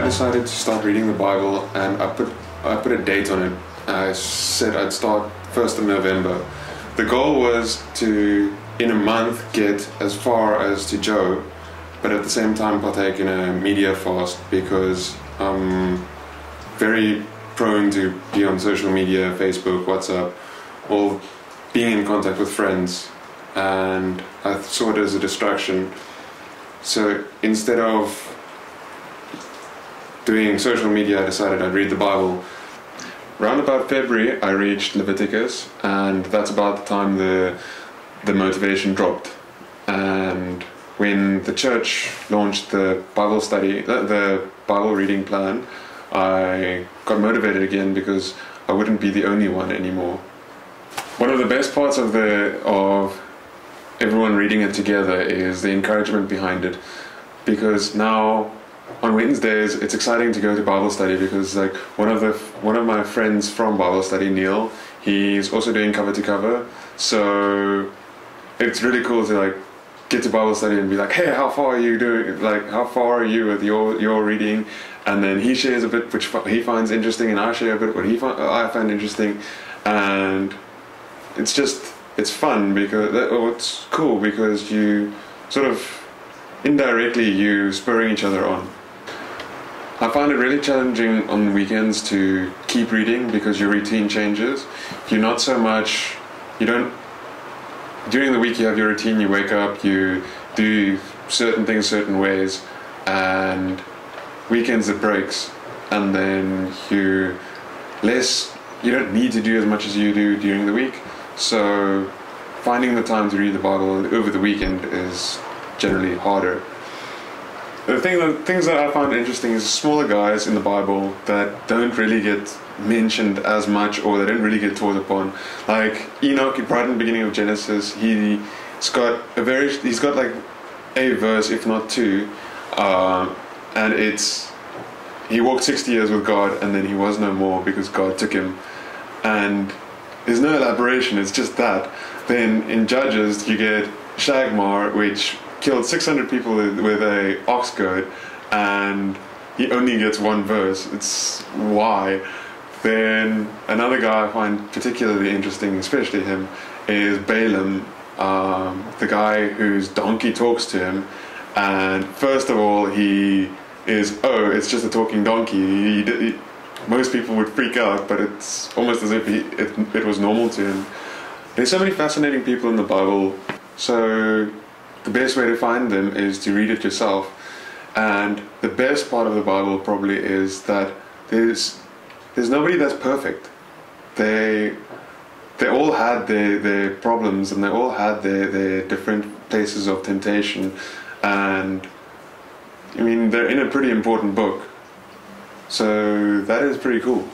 decided to start reading the Bible, and I put a date on it. I said I'd start 1st of November. The goal was to, in a month, get as far as to Job, but at the same time partake in a media fast, because I'm very prone to be on social media, Facebook, WhatsApp, or being in contact with friends, and I saw it as a distraction. So instead of doing social media, I decided I'd read the Bible. Around about February, I reached Leviticus, and that's about the time the motivation dropped. And when the church launched the Bible study, the Bible reading plan, I got motivated again because I wouldn't be the only one anymore. One of the best parts of everyone reading it together is the encouragement behind it, because now on Wednesdays it's exciting to go to Bible study, because like one of my friends from Bible study, Neil, he's also doing cover to cover, so it's really cool to like get to Bible study and be like, hey, how far are you doing? Like, how far are you with your reading? And then he shares a bit which he finds interesting, and I share a bit what I find interesting, and it's fun because it's cool because you sort of indirectly you spurring each other on. I find it really challenging on weekends to keep reading because your routine changes. You're not so much, during the week you have your routine, you wake up, you do certain things certain ways, and weekends it breaks, and then you don't need to do as much as you do during the week. So finding the time to read the Bible over the weekend is generally harder. The things that I find interesting is smaller guys in the Bible that don't really get mentioned as much, or they don't really get taught upon. Like Enoch, right in the beginning of Genesis, he's got like a verse, if not two, and it's he walked 60 years with God, and then he was no more because God took him. And there's no elaboration, it's just that. Then in Judges you get Shagmar, which killed 600 people with a ox goad, and he only gets one verse. It's why. Then another guy I find particularly interesting, especially him, is Balaam, the guy whose donkey talks to him. And first of all, it's just a talking donkey. Most people would freak out, but it's almost as if it was normal to him. There's so many fascinating people in the Bible, so the best way to find them is to read it yourself. And the best part of the Bible probably is that there's nobody that's perfect. They all had their problems, and they all had their different places of temptation, and I mean they're in a pretty important book, so that is pretty cool.